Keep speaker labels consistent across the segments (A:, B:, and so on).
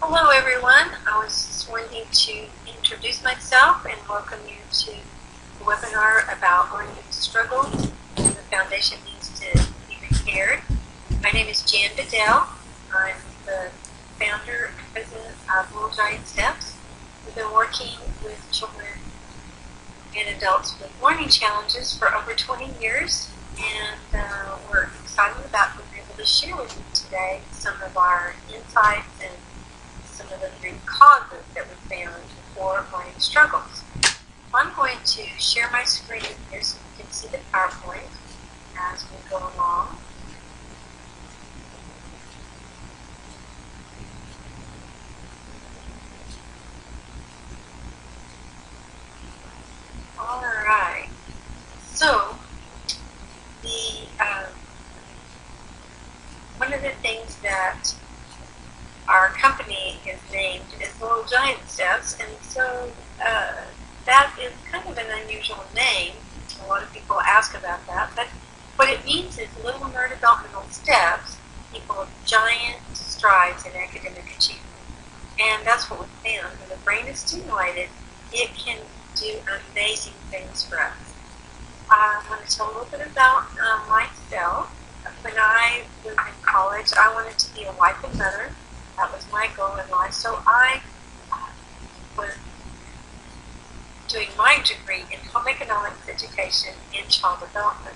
A: Hello everyone, I was just wanting to introduce myself and welcome you to the webinar about learning struggles and the foundation needs to be repaired. My name is Jan Bedell. I'm the founder and president of Little Giant Steps. We've been working with children and adults with learning challenges for over 20 years, and we're excited about being able to share with you today some of our insights and some of the root causes that we found for learning struggles. I'm going to share my screen here so you can see the PowerPoint as we go along. All right. So, one of the things that our company is named is Little Giant Steps, and so that is kind of an unusual name. A lot of people ask about that, but what it means is little neurodevelopmental steps equal giant strides in academic achievement. And that's what we found. When the brain is stimulated, it can do amazing things for us. I want to tell a little bit about myself. When I was in college, I wanted to be a wife and mother. That was my goal in life. So I was doing my degree in home economics education in child development.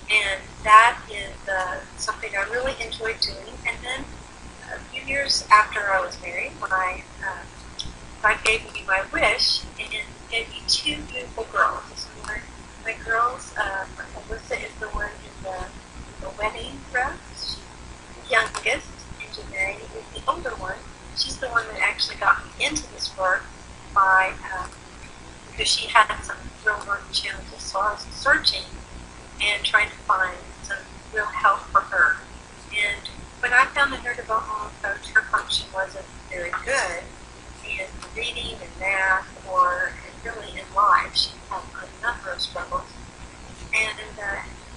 A: And that is something I really enjoyed doing. And then a few years after I was married, God gave me my wish and gave me two beautiful girls. So my girls, Alyssa is the one in the wedding dress. She's the youngest. Janae is the older one. She's the one that actually got me into this work because she had some real learning challenges. So I was searching and trying to find some real help for her. And when I found the Neurodevelopmental Approach, her function wasn't very good in reading and math and really in life. She had a number of struggles. And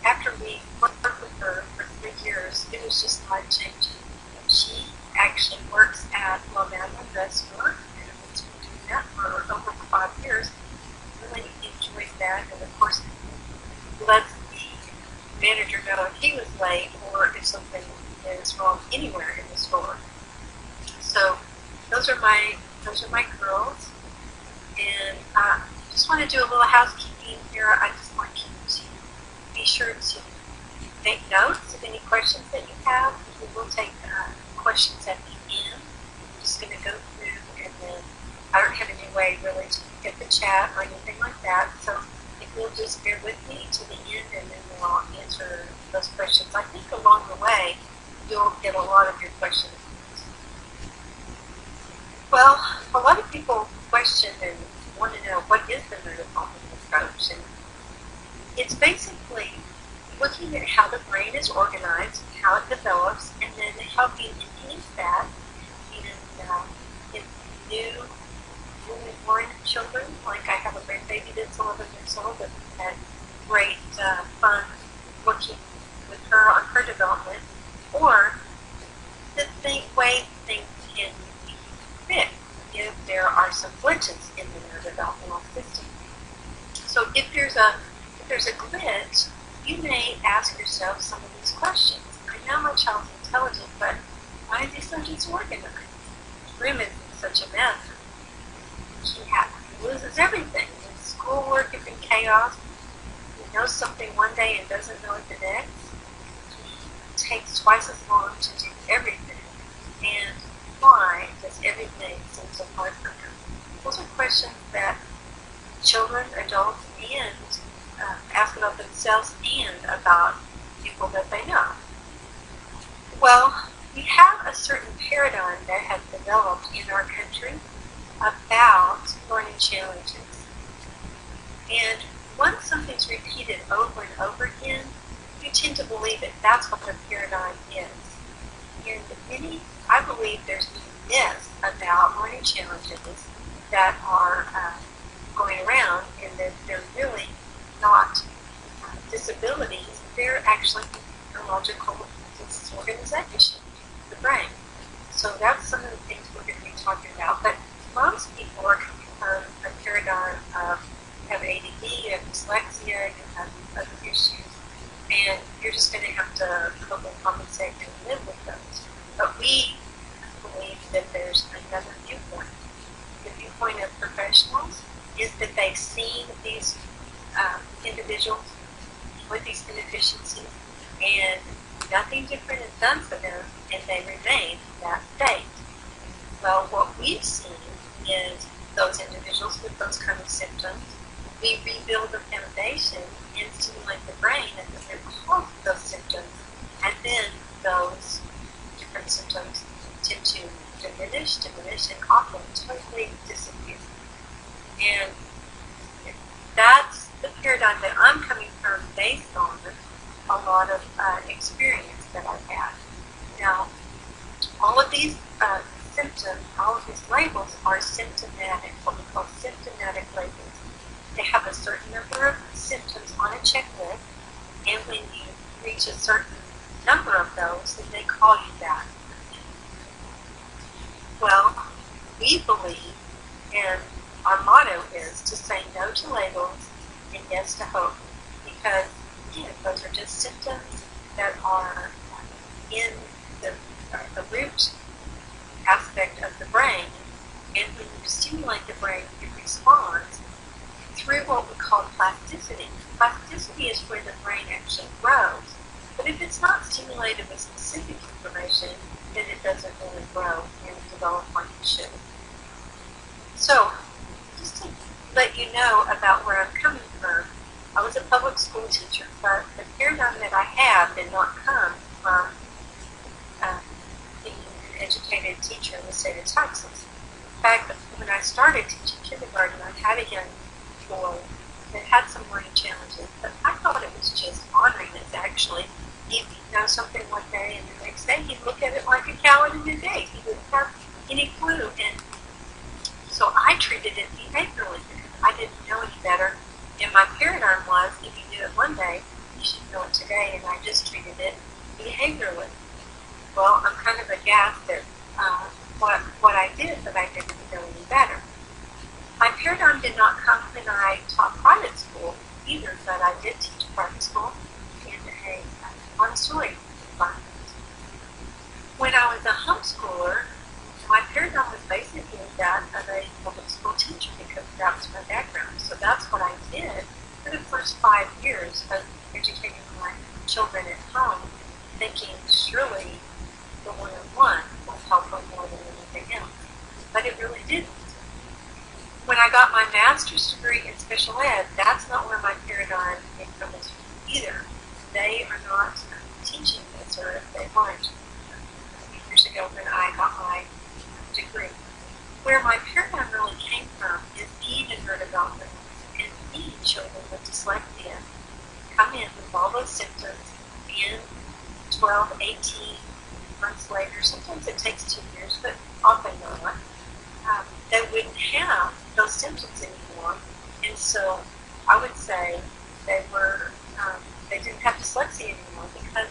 A: after we worked with her for 3 years, it was just life-changing. She actually works at La Madeleine Restaurant, and has been doing that for over 5 years. Really enjoys that, and of course, lets the manager know if he was late or if something is wrong anywhere in the store. So those are my girls, and I just want to do a little housekeeping here. I just want you to be sure to take notes of any questions that you have. We will take questions at the end. I'm just going to go through, and then I don't have any way really to get the chat or anything like that. So if you'll just bear with me to the end, and then we'll answer those questions. I think along the way you'll get a lot of your questions. Well, a lot of people question and want to know what is the Neurodevelopmental Approach, and it's basically looking at how the brain is organized, how it develops, and then helping enhance that in newly born children. Like I have a grandbaby that's 11 years old, and we've had great fun working with her on her development, or the way things can be fixed if there are some glitches in the neurodevelopmental system. So if there's a glitch, you may ask yourself some of these questions. I know my child's intelligent, but why is he so disorganized? His room is such a mess. He loses everything. His schoolwork is in chaos. He knows something one day and doesn't know it the next. He takes twice as long to do everything. And why does everything seem so hard for him? Those are questions that children, adults, and ask about themselves and about people that they know. Well, we have a certain paradigm that has developed in our country about learning challenges. And once something's repeated over and over again, you tend to believe it. That's what the paradigm is. And I believe there's myths about learning challenges that are going around, and that they're really not disabilities. They're actually neurological disorganization of the brain. So that's some of the things we're going talking about. But most people are coming from a paradigm of you have ADD, you have dyslexia, you have these other issues, and you're just going to have to cope and compensate and live with those. But we believe that there's another viewpoint. The viewpoint of professionals is that they've seen these individuals with these inefficiencies, and nothing different is done for them, and they remain in that state. Well, what we've seen is those individuals with those kind of symptoms, we rebuild the foundation and stimulate the brain at the root cause of those symptoms, and then those different symptoms tend to diminish, and often totally disappear. And that's the paradigm that I'm coming from based on a lot of experience that I've had. Now, all of these symptoms, all of these labels are symptomatic, what we call symptomatic labels. They have a certain number of symptoms on a checklist, and when you reach a certain number of those, then they call you that. Well, we believe, and our motto is to say no to labels and yes to hope, because again, those are just symptoms that are in the root aspect of the brain, and when you stimulate the brain, it responds through what we call plasticity. Plasticity is where the brain actually grows, but if it's not stimulated with specific information, then it doesn't really grow and develop like it should. So, just to let you know about where I'm coming from, I was a public school teacher, but the paradigm that I have did not come from being an educated teacher in the state of Texas. In fact, when I started teaching kindergarten, I had a young boy that had some learning challenges, but I thought it was just honoring it. Actually, he'd know something one day, and the next day he'd look at it like a cow in a new day. He wouldn't have any clue, and so I treated it behaviorally. I didn't know any better, and my paradigm was, if you do it one day, you should know it today, and I just treated it behaviorally. Well, I'm kind of aghast at what I did, but I didn't know any better. My paradigm did not come when I taught private school either, but I did teach private school in a Montessori environment. When I was a homeschooler, my paradigm was basically that of a public school teacher because that was my background. So that's what I did for the first 5 years of educating my children at home, thinking surely the one-on-one will help them more than anything else. But it really didn't. When I got my master's degree in special ed, that's not where my paradigm came from either. They are not teaching this, or they weren't a few years ago when I got my degree. Where my paradigm really came from is being a neurodevelopmental and seeing children with dyslexia come in with all those symptoms in 12, 18 months later. Sometimes it takes 2 years, but often not. They wouldn't have those symptoms anymore, and so I would say they didn't have dyslexia anymore because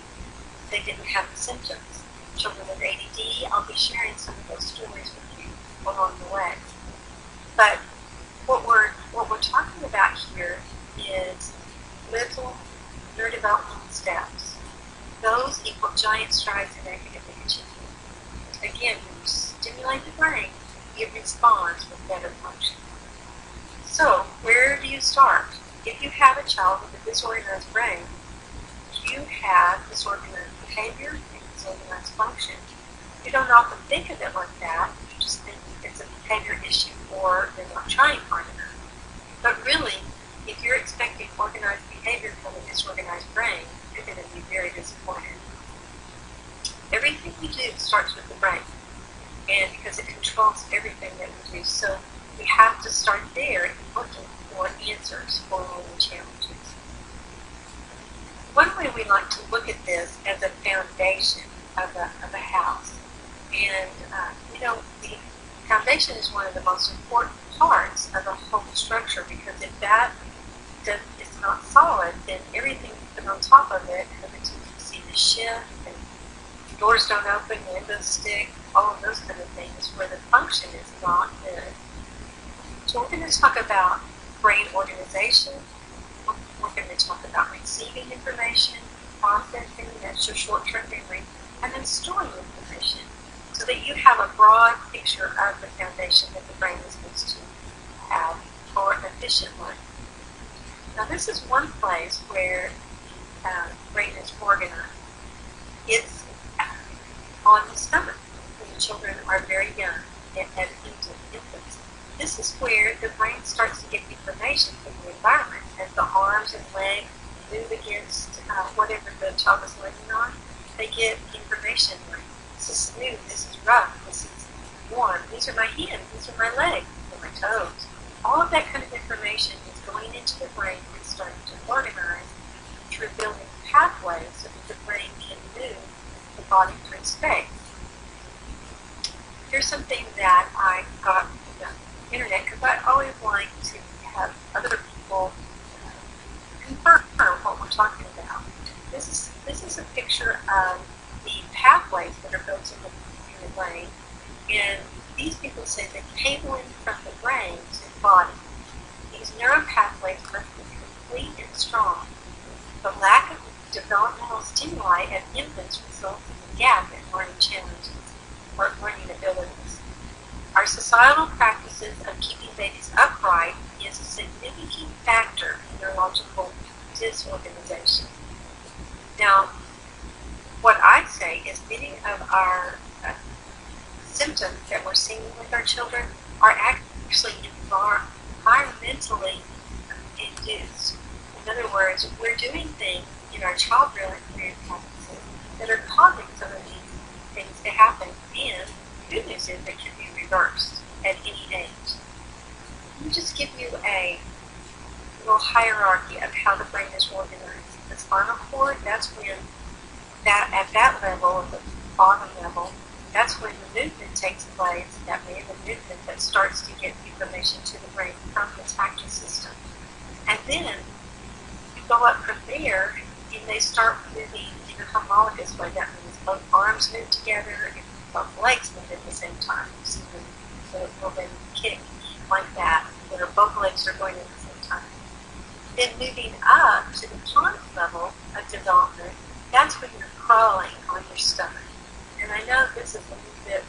A: they didn't have the symptoms. Children with ADD, I'll be sharing some of those stories with you along the way. But what we're talking about here is little neurodevelopmental steps. Those equal giant strides in academic achievement. Again, when you stimulate the brain, it responds with better function. So, where do you start? If you have a child with a disorganized brain, you have disorganized behavior and disorganized function. You don't often think of it like that. You just think it's a behavior issue or they're not trying hard enough. But really, if you're expecting organized behavior from a disorganized brain, you're going to be very disappointed. Everything we do starts with the brain, and because it controls everything that we do. So we have to start there and looking for answers for all the challenges. One way we like to look at this as a foundation of a house. And, the foundation is one of the most important parts of a whole structure, because if that is not solid, then everything put on top of it has a tendency to shift and doors don't open, windows stick, all of those kind of things where the function is not good. So we're going to talk about brain organization. We're going to talk about receiving information, processing, that's your short-term memory, and then storing information so that you have a broad picture of the foundation that the brain is supposed to have for an efficient life. Now this is one place where the brain is organized. It's on the stomach when the children are very young and infants. This is where the brain starts to get information from the environment as the arms and legs move against whatever the child is living on. They get information like, this is smooth, this is rough, this is warm, these are my hands, these are my legs, these are my toes. All of that kind of information is going into the brain and starting to organize through building pathways so that the brain can move the body through space. Here's something that I got from the internet because I always like to have other people confirm what we're talking about. This is a picture of the pathways that are built in the brain, and these people say that cabling from the brain to the body, these neural pathways must be complete and strong. The lack of developmental stimuli at infants results in a gap in learning challenges or learning abilities. Our societal practices of keeping babies upright is a significant factor in neurological disorganization. Now, what I'd say is many of our symptoms that we're seeing with our children are actually environmentally induced. In other words, we're doing things in our child-rearing practices that are causing some of these things to happen, and the good news is it can be reversed at any age. Let me just give you a little hierarchy of how the brain is organized. The spinal cord, that's when at that level, at the bottom level, that's when the movement takes place, that random movement that starts to get information to the brain from the tactile system. And then you go up from there and they start moving in a homologous way. That means both arms move together and both legs move at the same time. So they'll then kick like that, where both legs are going at the same time. Then moving up to the pons level of development, that's when you're crawling on your stomach. And I know this is a little bit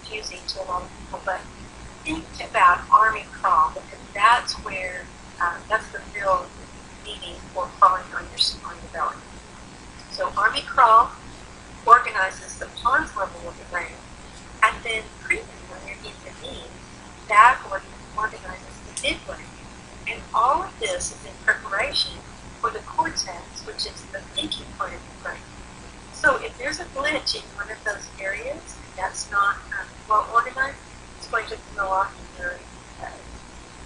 A: confusing to a lot of people, but think about army crawl, because that's where, that's the real meaning for crawling on your belly. So army crawl organizes the pons level of the brain, and then creeping when you're in the knee, that organizes the mid brain. And all of this is in preparation for the cortex, which is the thinking part of the brain. So if there's a glitch in one of those areas that's not well organized, it's going to throw off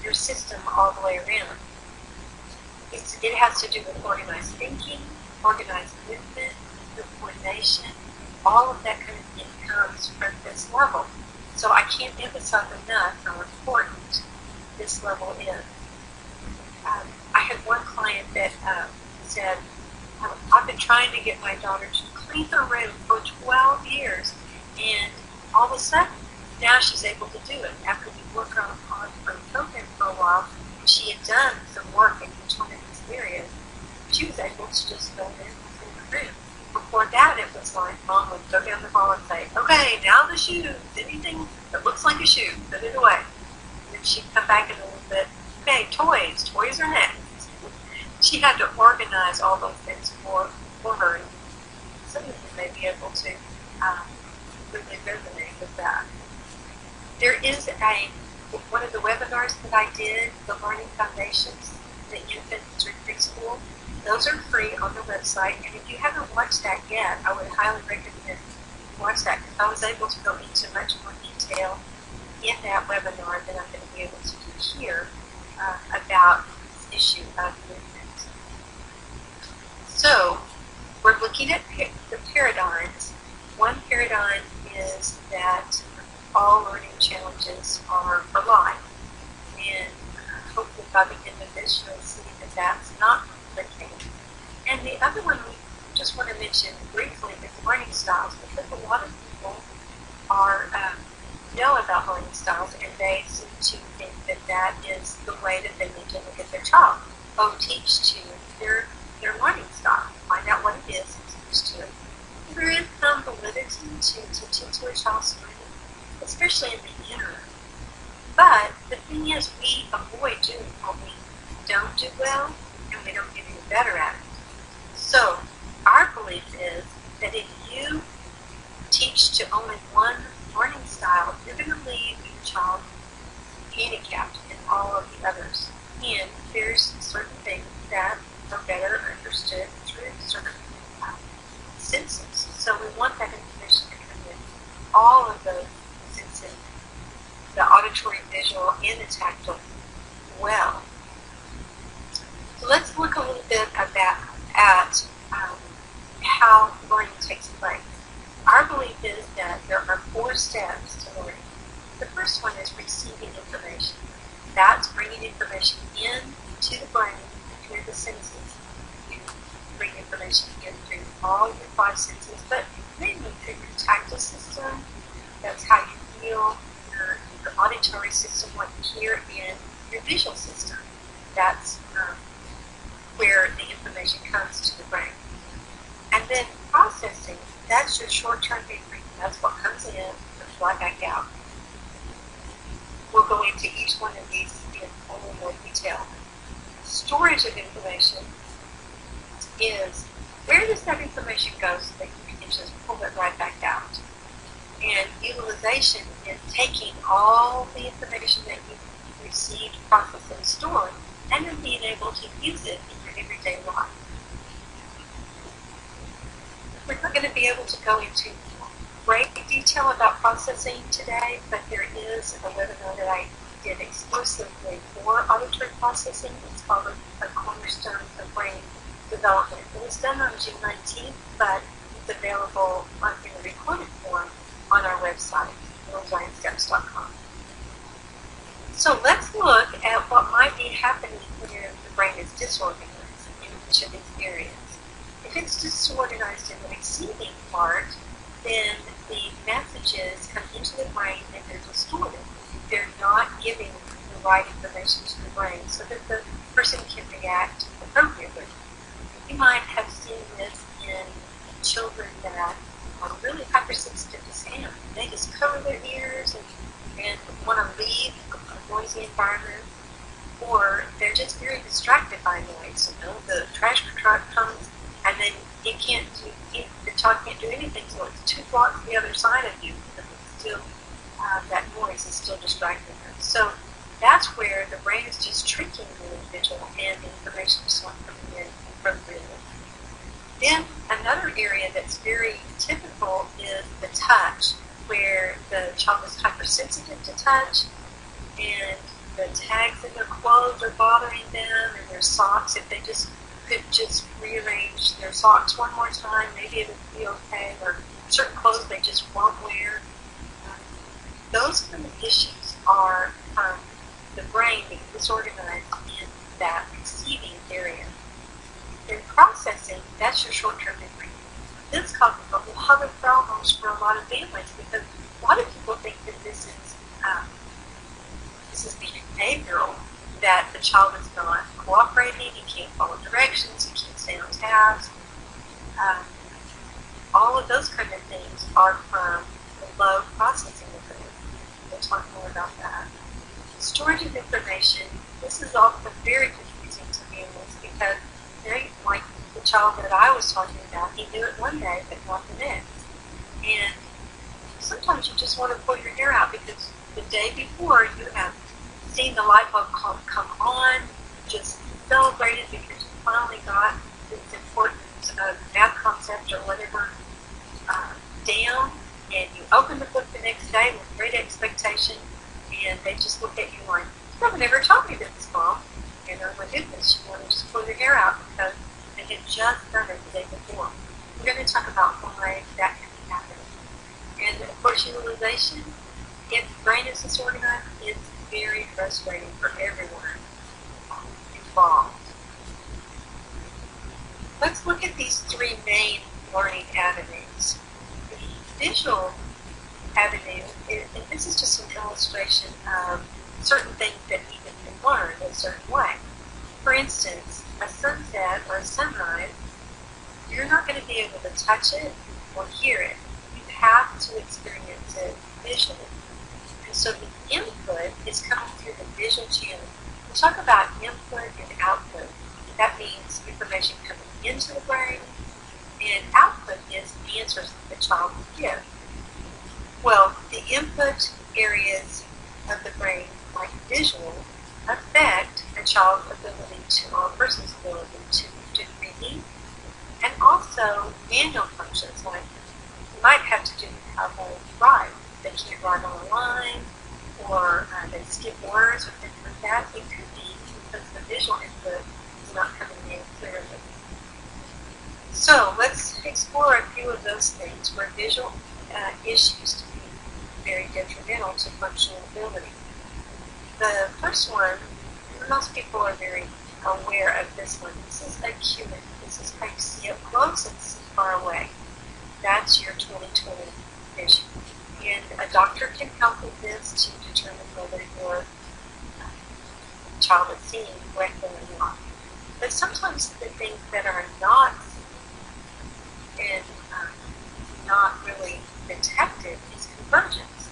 A: your system all the way around. It has to do with organized thinking, organized movement, the coordination, all of that kind of thing comes from this level. So I can't emphasize enough how important this level is. I had one client that said, I've been trying to get my daughter to clean her room for 12 years, and all of a sudden, now she's able to do it. After we worked on her program for a while, she had done some work in each one of these areas. She was able to just go in and clean her room. Before that, it was like Mom would go down the hall and say, okay, now the shoes, anything that looks like a shoe, put it away. And then she'd come back in a little bit, okay, toys are next. She had to organize all those things for her. And some of you may be able to really resonate with that. There is one of the webinars that I did, the Learning Foundations, the infant through preschool. Those are free on the website, and if you haven't watched that yet, I would highly recommend you watch that, because I was able to go into much more detail in that webinar than I'm going to be able to do here about this issue of movement. So, we're looking at the paradigms. One paradigm is that all learning challenges are for life, and hopefully by the end of this you'll see that that's not the case. And the other one we just want to mention briefly the learning styles, because a lot of people are know about learning styles, and they seem to think that that is the way that they need to look at their child. Teach to their learning style. Find out what it is and teach to it. There is some validity to teaching to a child's learning, especially in the interim. But the thing is, we avoid doing what we don't do well, and we don't get any better at it. So our belief is that if you teach to only one learning style, you're going to leave your child handicapped in all of the others. And there's certain things that are better understood through certain senses. So we want that information to come in. All of those senses, the auditory, visual, and the tactile, well. So let's look a little bit at how learning takes place. Our belief is that there are 4 steps to learning. The first one is receiving information. That's bringing information in to the brain through the senses. You bring information in through all your 5 senses, but mainly through your tactile system. That's how you feel. Your auditory system, what you hear, and your visual system. That's where the information comes to the brain. And then processing, that's your short-term memory. That's what comes in and fly back out. We'll go into each one of these in a little more detail. Storage of information is, where does that information go so that you can just pull it right back out? And utilization is taking all the information that you've received, processed, and stored, and then being able to use it in your everyday life. We're not going to be able to go into great detail about processing today, but there is a webinar that I did exclusively for auditory processing. It's called a Cornerstone of Brain Development. It was done on June 19th, but it's available in a recorded form on our website, littlegiantsteps.com. So let's look at what might be happening when the brain is disorganized in each of these areas. If it's disorganized in the receiving part, then the messages come into the brain and they're distorted. They're not giving the right information to the brain so that the person can react appropriately. You might have seen this in children that are really hypersensitive to sound. They just cover their ears and want to leave a noisy environment, or they're just very distracted by noise. You know, the trash truck comes and then the child can't do anything, so it's 2 blocks the other side of you, because it's still, that noise is still distracting them. So that's where the brain is just tricking the individual and the information is not coming in appropriately. Then another area that's very typical is the touch, where the child is hypersensitive to touch, and the tags in their clothes are bothering them, and their socks, if they could just rearrange their socks one more time, maybe it would be okay, or certain clothes they just won't wear. Those kind of issues are the brain being disorganized in that receiving area. In processing, that's your short-term memory. This causes a lot of problems for a lot of families, because a lot of people think that this is behavioral, that the child is not cooperating, he can't follow directions, he can't stay on task. All of those kind of things are from the low processing information. We'll talk more about that. Storage of information, this is often very confusing to families, because like the child that I was talking about, he knew it one day, but not the next. And sometimes you just want to pull your hair out, because the day before you have seen the light bulb come on, just celebrated because you finally got this important math concept or whatever down, and you open the book the next day with great expectation, and they just look at you like, "You have never taught me this, Mom." And oh my goodness, you want to just pull your hair out because they had just done it the day before. We're going to talk about why that can be happening. And of course, utilization, if the brain is disorganized, it's very frustrating for everyone involved. Let's let's look at these three main learning avenues. The visual avenue, and this is just an illustration of certain things that even can learn in a certain way. For instance, a sunset or a sunrise, you're not going to be able to touch it or hear it. You have to experience it visually. And so the input is coming through the visual channel. We talk about input and output. That means information coming into the brain, and output is the answers that the child will give. Well, the input areas of the brain, like visual, affect a child's ability to, or a person's ability to do reading, and also manual functions, like you might have to do how they write. They can't write on a line, or they skip words or things like that. It could be because the visual input is not coming in clearly. So let's explore a few of those things where visual issues can be very detrimental to functional ability. The first one, most people are very aware of this one. This is acuity. This is how you see up close and see far away. That's your 20/20 vision. And a doctor can help with this to determine whether your child is seeing correctly or not. But sometimes the things that are not and not really detected is convergence.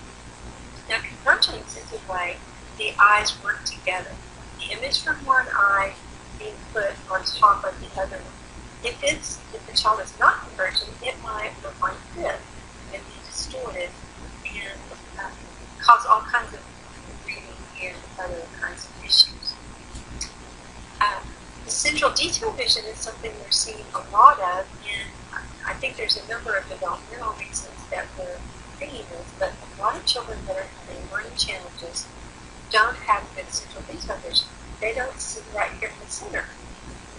A: Now, convergence is the way the eyes work together. The image from one eye being put on top of the other one. If the child is not convergent, it might look like this and be distorted and cause all kinds of reading and other kinds of issues. The central detail vision is something we're seeing a lot of, and I think there's a number of developmental reasons that we're thinking this, but a lot of children that are having learning challenges don't have good central detail vision. They don't see right here in the center.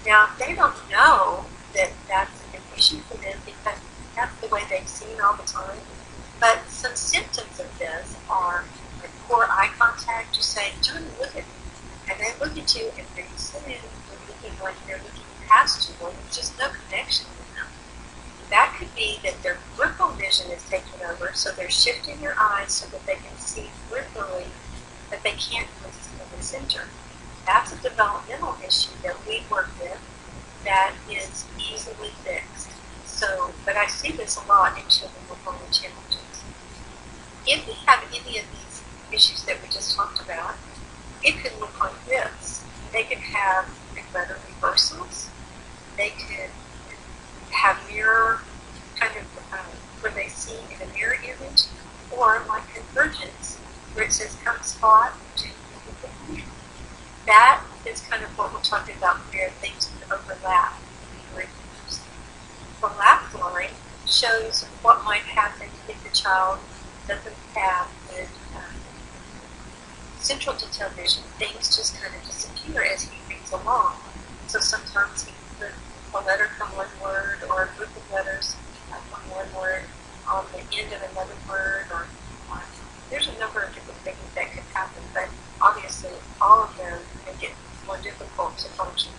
A: Now, they don't know that that's an issue for them because that's the way they've seen all the time. But some symptoms of this are like poor eye contact. You say, Johnny, look at me. And they look at you, and pretty soon they're looking like they're looking past you, or there's just no connection with them. That could be that their peripheral vision is taking over, so they're shifting their eyes so that they can see peripherally, but they can't really see in the center. That's a developmental issue that we work with that is easily fixed. So, but I see this a lot in children with learning challenges. If we have any of these issues that we just talked about, it could look like this. They could have letter reversals. They could have mirror kind of where they see in a mirror image, or like convergence, where it says come spot to that is kind of what we're talking about where things can overlap. The last line shows what might happen if the child doesn't have good central detail vision. Things just kind of disappear as he reads along. So sometimes he can put a letter from one word or a group of letters from one word on the end of another word, or there's a number of different things that could happen, but obviously all of them make it more difficult to function.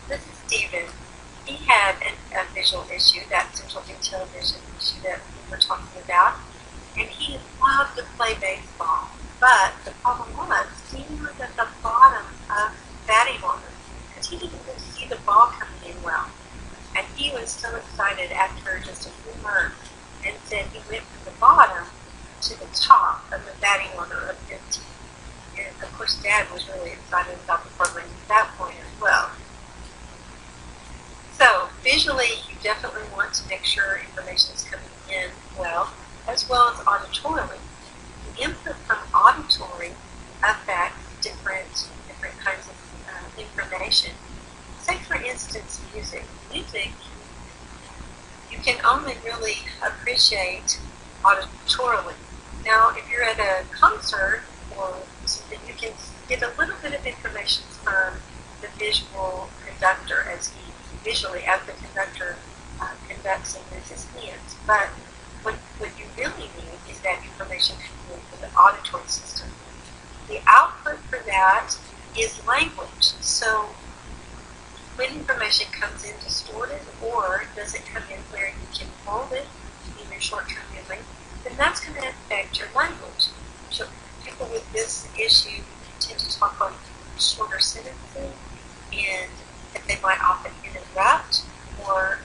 A: This is Stephen. He had a visual issue, that central detail vision issue that we were talking about, and he loved to play baseball. But the problem was, he was at the bottom of the batting order, because he didn't even see the ball coming in well. And he was so excited after just a few months, and said he went from the bottom to the top of the batting order of 15. And of course, Dad was really excited about the program at that point as well. So visually, you definitely want to make sure information is coming in well, as well as auditorily. The input from auditory affects different kinds of information. Say, for instance, music. Music, you can only really appreciate auditorily. Now, if you're at a concert or something, you can get a little bit of information from the visual conductor as the conductor conducts and moves his hands. But what you really need is that information coming from the auditory system. The output for that is language. So when information comes in distorted, or does it come in where you can hold it in your short-term memory, then that's going to affect your language. So people with this issue tend to talk on shorter sentences, and they might often interrupt or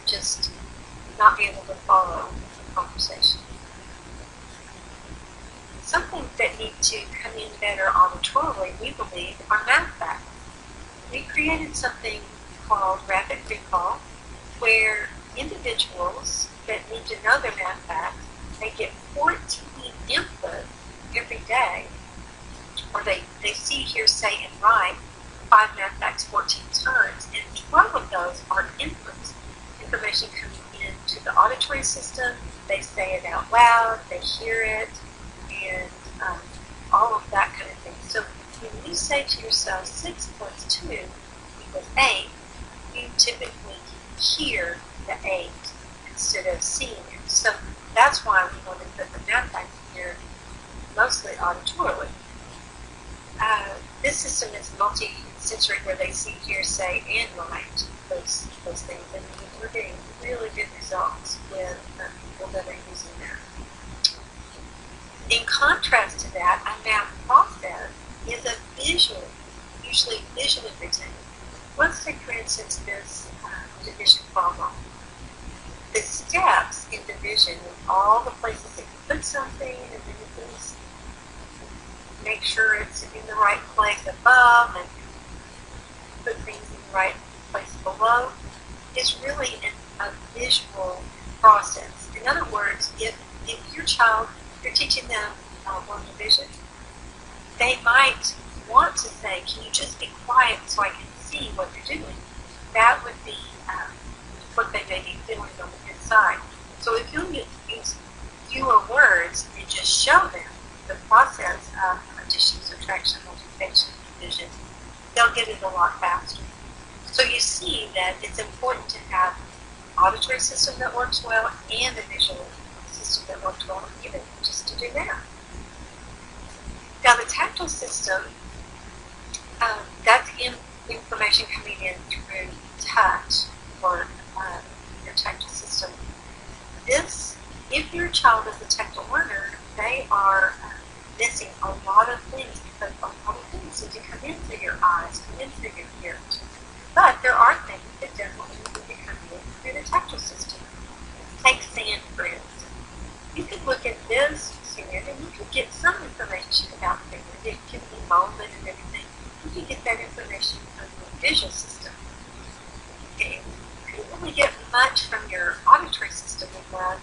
A: just not be able to follow the conversation. Something that need to come in better auditorily, we believe, are math facts. We created something called rapid recall, where individuals that need to know their math facts, they get 14 inputs every day, or they see, hear, say, and write 5 math facts 14 times, and 12 of those are inputs. Information coming into the auditory system, they say it out loud, they hear it, and all of that kind of thing. So when you say to yourself 6 plus 2 equals 8, you typically hear the 8 instead of seeing it. So that's why we want to put the math facts here mostly auditorily. This system is multi-sensory, where they see, hear, say, and write those things, and we're getting really good results with people that are using that. In contrast to that, a math process is a visual, usually visually presented. Let's take, for instance, this division problem. The steps in division, all the places that you put something, and then you make sure it's in the right place above and put things in the right place below, is really a visual process. In other words, if your child, you're teaching them one division, they might want to say, can you just be quiet so I can see what you're doing? That would be what they may be feeling on the inside. So if you use fewer words and just show them the process of addition, subtraction, multiplication, division, they'll get it a lot faster. So you see that it's important to have an auditory system that works well and a visual system that works well, even just to do that. Now the tactile system, that's information coming in through touch or your tactile system. This, if your child is a tactile learner, they are missing a lot of things, because a lot of things need to come in through your eyes, come in through your ears. But there are things that definitely need to come in through the tactile system. Take sand, for instance. You could look at this sand and you could get some information about things. It can be molded and everything. You can get that information from the visual system. Okay. You couldn't really get much from your auditory system unless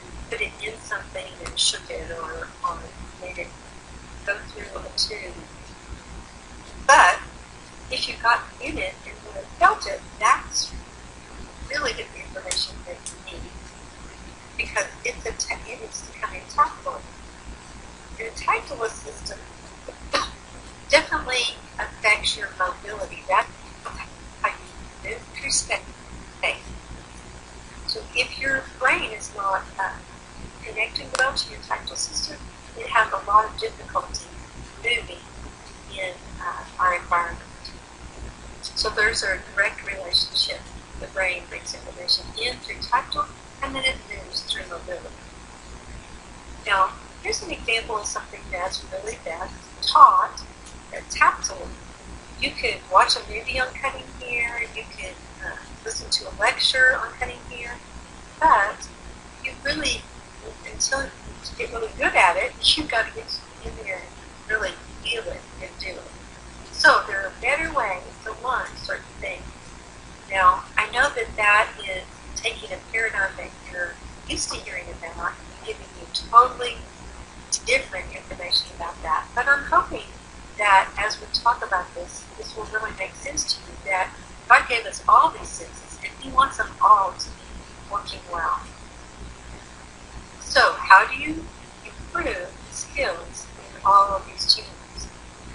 A: you put it in something and shook it or made it go through a tube. But if you got in it and really felt it, that's really good information that you need, because it needs to come in tactile. And a tactile system definitely affects your mobility. That's how you move through space. So if your brain is not connecting well to your tactile system, it has a lot of difficulty moving in our environment. So there's a direct relationship. The brain brings information in through tactile, and then it moves through mobility. Now, here's an example of something that's really best taught tactile. You could watch a movie on cutting hair, you could listen to a lecture on cutting hair, but you really, until you get really good at it, you've got to get in there and really feel it and do it. So there are better ways to learn certain things. Now, I know that is taking a paradigm that you're used to hearing about and giving you totally different information about that. But I'm hoping that as we talk about this will really make sense to you, that God gave us all these senses, and He wants them all to be working well. So how do you improve skills in all of these channels?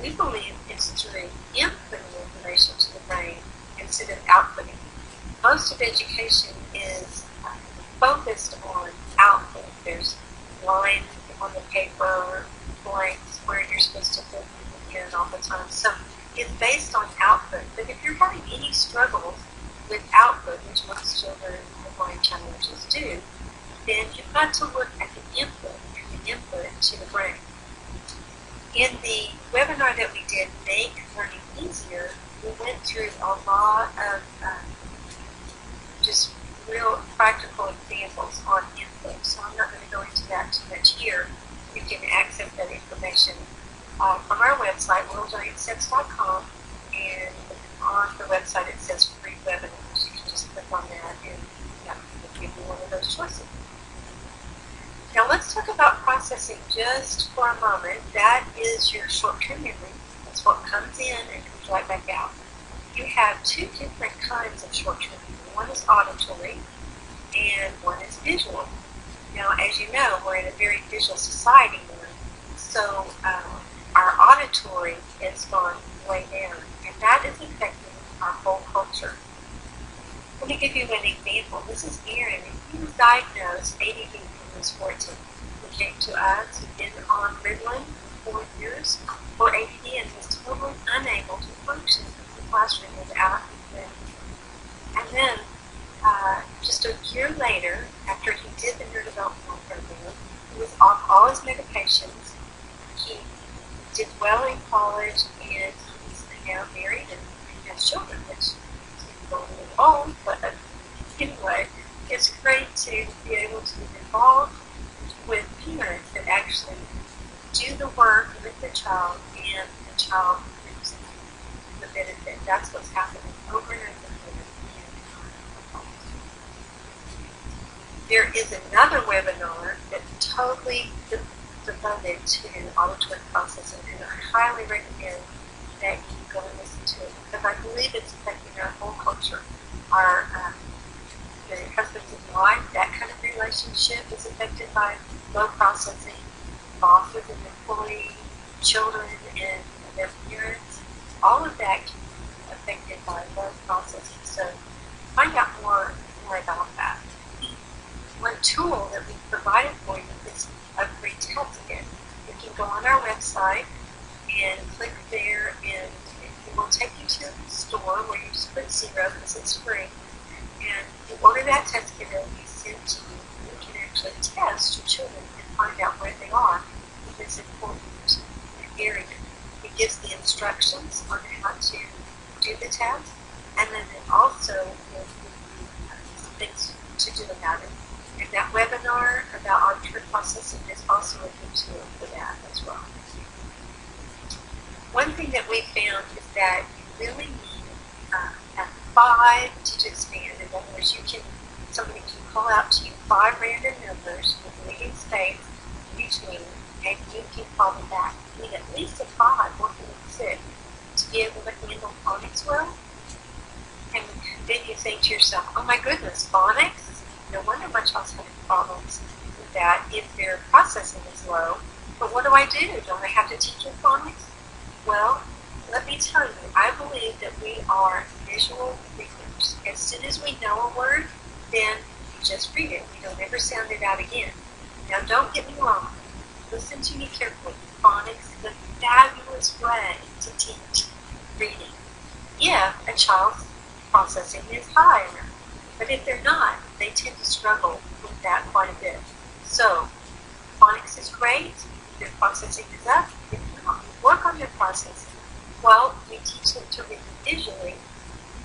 A: We believe it's through inputting information to the brain instead of outputting. Most of education is focused on output. There's lines on the paper, blanks where you're supposed to put in all the time. So is based on output. But if you're having any struggles with output, which most children with blind challenges do, then you've got to look at the input and the input to the brain. In the webinar that we did, Make Learning Easier, we went through a lot of just real practical examples on input. So I'm not going to go into that too much here. You can access that information from our website, worldgiantsteps.com, and on the website it says free webinars. You can just click on that and that will give you one of those choices. Now let's talk about processing just for a moment. That is your short-term memory. That's what comes in and comes right back out. You have two different kinds of short-term memory. One is auditory and one is visual. Now, as you know, we're in a very visual society now, so our auditory has gone way down, and that is affecting our whole culture. Let me give you an example. This is Aaron, and he was diagnosed ADD when he was 14. He came to us, he'd been on Ritalin for 4 years for ADD and was totally unable to function in the classroom without him. And then, just a year later, after he did the Neurodevelopmental Program, he was off all his medications. He did well in college, and he's now married and has children, which is a little old, but anyway, it's great to be able to be involved with parents that actually do the work with the child, and the child reaps the benefit. That's what's happening over and over again. There is another webinar that's totally devoted to auditory processing, and I highly recommend that you go and listen to it, because I believe it's affecting our whole culture. Our husbands and wife, that kind of relationship is affected by low processing. Bosses and employees, children and their parents, all of that can be affected by low processing. So find out more about that. One tool that we've provided for you is a free test kit. You can go on our website and click there, and it will take you to the store where you just put 0 because it's free. And you order that test kit, and it'll be sent to you. You can actually test your children and find out where they are in this important area. It gives the instructions on how to do the test, and then it also will give you some things to do about it. And that webinar about auditory processing is also a good tool for that as well. One thing that we found is that you really need a 5-digit span. In other words, somebody can call out to you 5 random numbers with leading states between, and you can call them back. You need at least a 5 working with 6 to be able to handle phonics well. And then you think to yourself, oh my goodness, phonics? No wonder my child's having problems with that if their processing is low. But what do? Don't I have to teach them phonics? Well, let me tell you, I believe that we are visual readers. As soon as we know a word, then we just read it. We don't ever sound it out again. Now, don't get me wrong. Listen to me carefully. Phonics is a fabulous way to teach reading if a child's processing is higher. But if they're not, they tend to struggle with that quite a bit. So, phonics is great. Their processing is up. If not, work on their processing. Well, we teach them to read visually,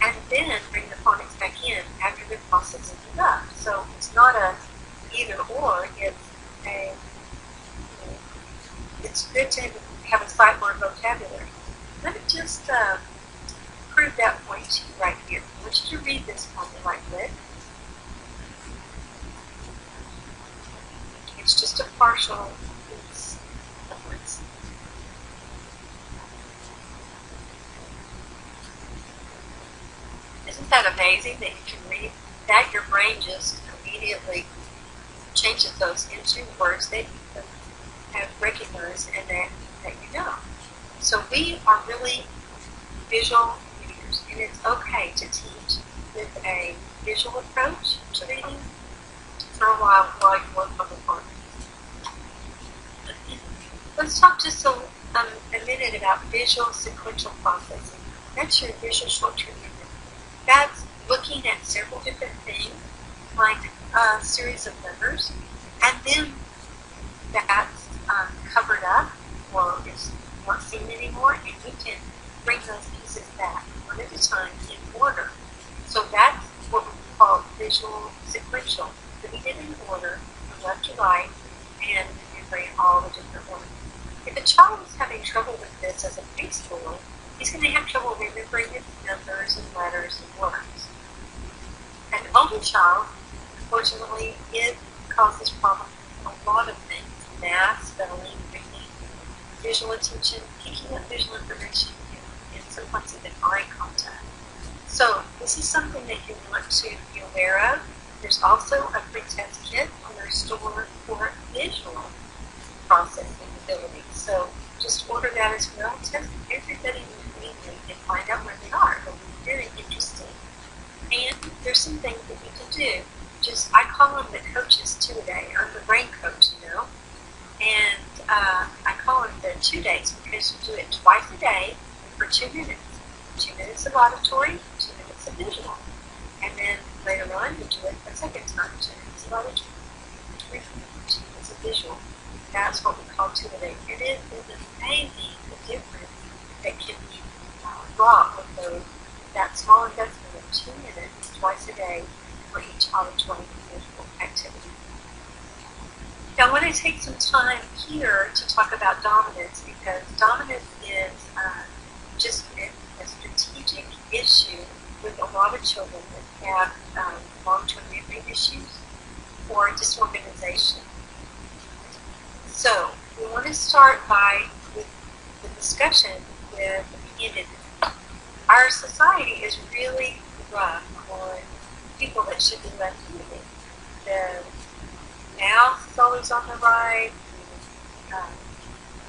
A: and then bring the phonics back in after their processing is up. So it's not a either or. It's good to have a sight word vocabulary. Let me just prove that point to you right here. I want you to read this for me right quick. It's just a partial piece of words. Isn't that amazing that you can read that? Your brain just immediately changes those into words that you have recognized and that you know. So we are really visual readers, and it's okay to teach with a visual approach to reading for a while you work on the phonics. Let's talk just a a minute about visual sequential processing. That's your visual short-term memory. That's looking at several different things, like a series of numbers, and then that's covered up or is not seen anymore, and you can bring those pieces back one at a time in order. So that's what we call visual sequential. Putting it in order from left to right and remembering all the different ones. If a child is having trouble with this as a preschooler, he's going to have trouble remembering his numbers and letters and words. An older child, unfortunately, it causes problems with a lot of things. Math, spelling, reading, visual attention, picking up visual information, and sometimes even eye contact. So this is something that you want to be aware of. There's also a pre-test kit on their store for visual processing abilities. So just order that as well. Test everybody immediately and find out where they are. It'll be very interesting. And there's some things that you can do. I call them the coaches 2-a-day. I'm the brain coach, And I call them the 2 days because you do it twice a day for 2 minutes. 2 minutes of auditory, 2 minutes of visual. And then later on, you do it a second time, 2 minutes of auditory, 2 minutes of visual. That's what we call 2-a-day. It is amazing the difference that can be brought with that small investment of 2 minutes twice a day for each auditory and visual activity. Now, I want to take some time here to talk about dominance because dominance is just a strategic issue with a lot of children that have long-term memory issues or disorganization. So, we want to start with the discussion with independence. Our society is really rough on people that should be left-handed. The mouth is always on the right.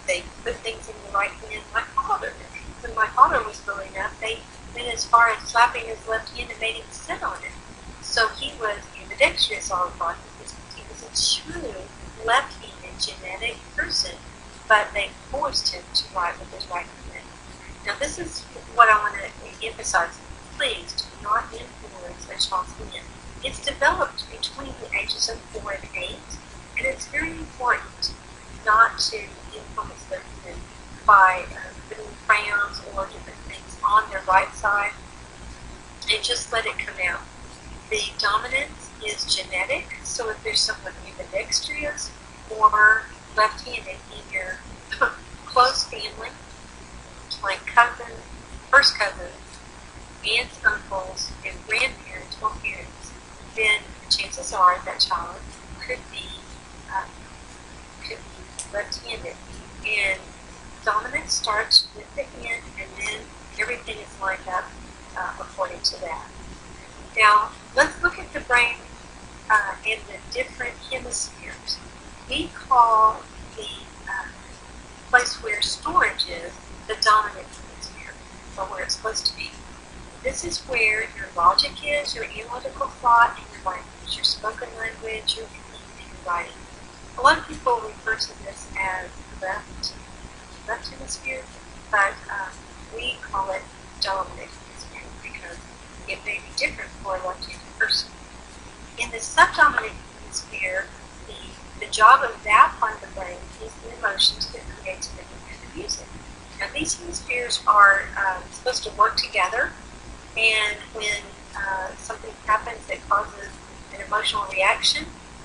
A: They put things in the right hand. When my father was growing up, they went as far as slapping his left hand and made him sit on it. So he was ambidextrous all the time because he was a true left-handed genetic person, but they forced him to write with his right hand. Now this is what I want to emphasize. Please do not influence a child's hand. It's developed between the ages of 4 and 8, and it's very important not to influence their hand by putting crayons or different things on their right side, and just let it come out. The dominance is genetic, so if there's someone ambidextrous or left-handed in your close family, like cousins, first cousins, aunts, uncles, and grandparents or parents, then the chances are that child could be left-handed. And dominance starts with the hand, and then everything is lined up according to that. Now, let's look at the brain in the different hemispheres. We call the place where storage is the dominant hemisphere, or where it's supposed to be. This is where your logic is, your analytical thought, and your language, your spoken language, your reading, and your writing. A lot of people refer to this as left hemisphere, but we call it dominant hemisphere because it may be different for a left-handed person. In the subdominant hemisphere, the job of that part of the brain is the emotions, the creativity, and the music. Now, these hemispheres are supposed to work together, and when something happens that causes an emotional reaction,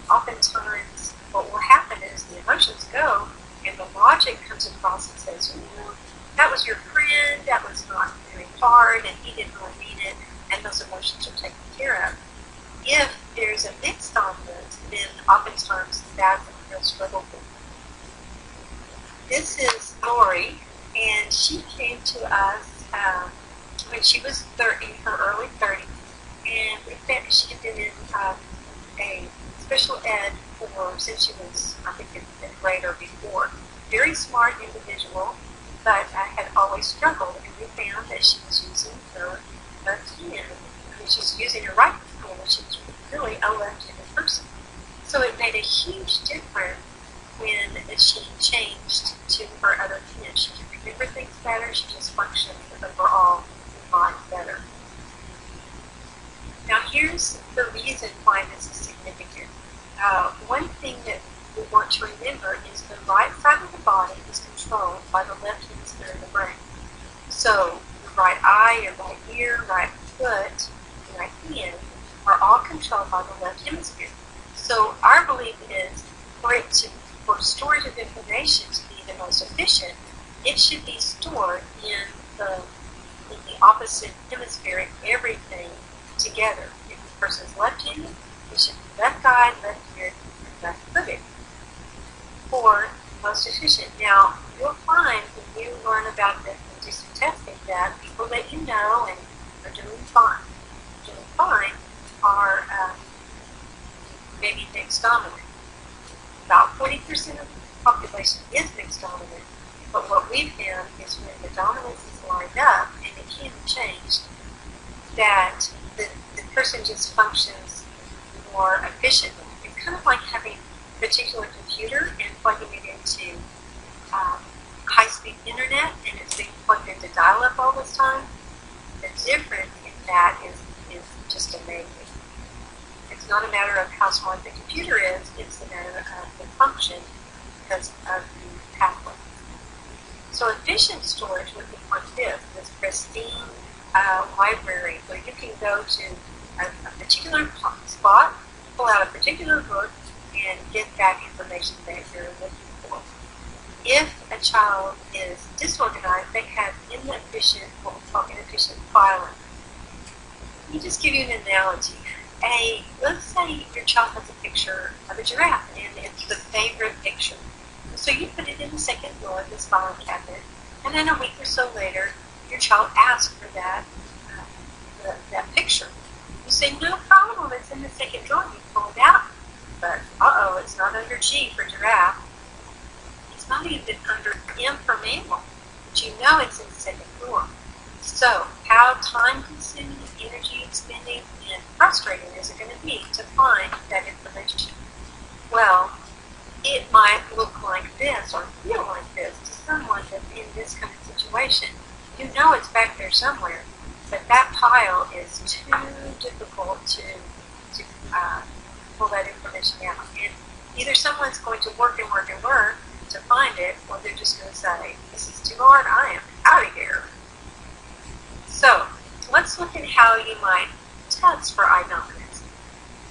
A: oftentimes what will happen is the emotions go, and the logic comes across and says, that was your friend, that was not very hard, and he didn't really mean it, and those emotions are taken care of. If there's a mixed dominance, then oftentimes that's a real struggle for them. This is Lori, and she came to us when she was in her early 30s, and we found she had been in a special ed since she was, I think, in fifth grade or before. Very smart individual, but had always struggled, and we found that she was using her left hand. She's using her right hand, and she was really a left-handed person. So it made a huge difference when she changed to her other kin. She can remember things better, she just functions overall in life better. Now here's the reason why this is significant. One thing that we want to remember is the right side of the body is controlled by the left hemisphere of the brain. So your right eye, your right ear, right foot, and right hand are all controlled by the left hemisphere. So our belief is for storage of information to be the most efficient, it should be stored in the opposite hemisphere, everything together. If the person's left-handed, it should be left eye, left ear, and left foot for most efficient. Now, you'll find when you learn about this and do some testing that people that you know and are doing fine are maybe mixed dominant. About 40% of the population is mixed dominant, but what we've found is when the dominance is lined up, and it can be changed, that the person just functions more efficiently. It's kind of like having a particular computer and plugging it into high-speed internet, and it's being plugged into dial-up all this time. The difference in that is just amazing. It's not a matter of how smart the computer is, it's a matter of the function because of the pathway. So efficient storage would be like this pristine library where you can go to a particular spot, pull out a particular book, and get that information that you're looking for. If a child is disorganized, they have inefficient, what we call inefficient filing. Let me just give you an analogy. Let's say your child has a picture of a giraffe, and it's the favorite picture. So you put it in the second drawer of this filing cabinet, and then a week or so later, your child asks for that picture. You say, no problem, it's in the second drawer. You pull it out, but it's not under G for giraffe. It's not even under M for mammal, but you know it's in the second drawer. So, how time-consuming, energy-expending, and frustrating is it going to be to find that information? Well, it might look like this or feel like this to someone that's in this kind of situation. You know it's back there somewhere, but that pile is too difficult to pull that information out. And either someone's going to work and work and work to find it, or they're just going to say, this is too hard, I am out of here. So, let's look at how you might test for eye dominance.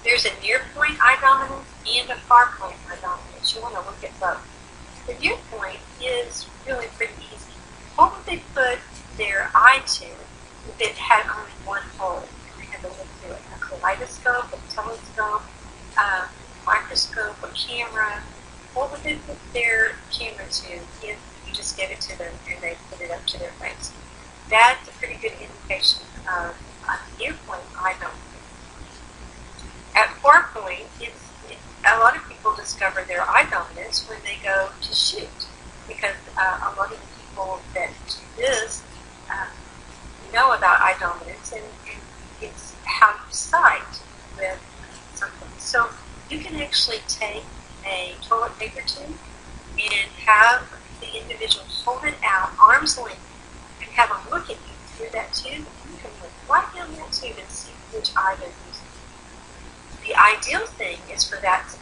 A: There's a near point eye dominance and a far point eye dominance. You want to look at both. The near point is really pretty easy. What would they put their eye to if it had only one hole and they had to look through it? A kaleidoscope, a telescope, a microscope, a camera. What would they put their camera to if you just gave it to them and they put it up to their face? That's a pretty good indication of a near point eye dominance. At far point, a lot of people discover their eye dominance when they go to shoot, because a lot of the people that do this know about eye dominance, and it's how you sight with something. So you can actually take a toilet paper tube and have the individual hold it out arm's length and have them look at you through that tube. You can look right down that tube and see which eye they're using. The ideal thing is for that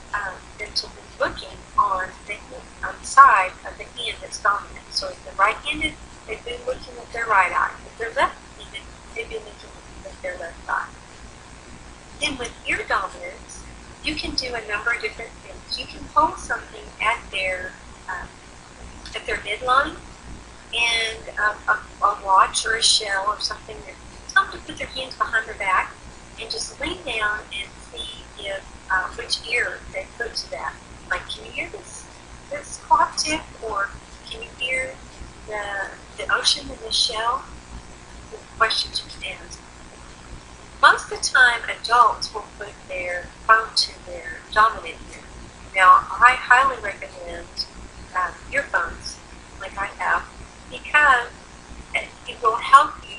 A: them to be looking on the side of the hand that's dominant. So if they're right-handed, they've been looking at their right eye. If they're left-handed, they've been looking at their left eye. Then with ear dominance, you can do a number of different things. You can hold something at their midline, and a watch or a shell or something, that tell them to put their hands behind their back and just lean down and see if which ear they put to that. Like, can you hear this clock tick, or can you hear the ocean in the shell? The questions you can ask. Most of the time, adults will put their phone to their dominant ear. Now, I highly recommend earphones, like I have, because it will help you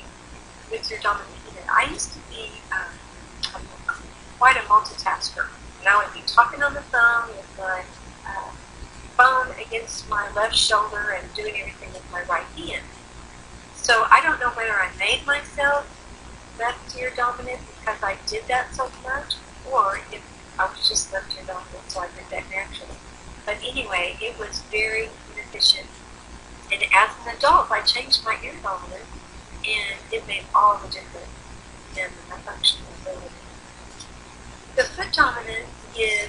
A: with your dominant ear. I used to be quite a multitasker, and I would be talking on the phone with my phone against my left shoulder and doing everything with my right hand. So I don't know whether I made myself left ear dominant because I did that so much, or if I was just left ear dominant, so I did that naturally. But anyway, it was very inefficient. And as an adult, I changed my ear dominant, and it made all the difference in my functional ability. The foot dominant is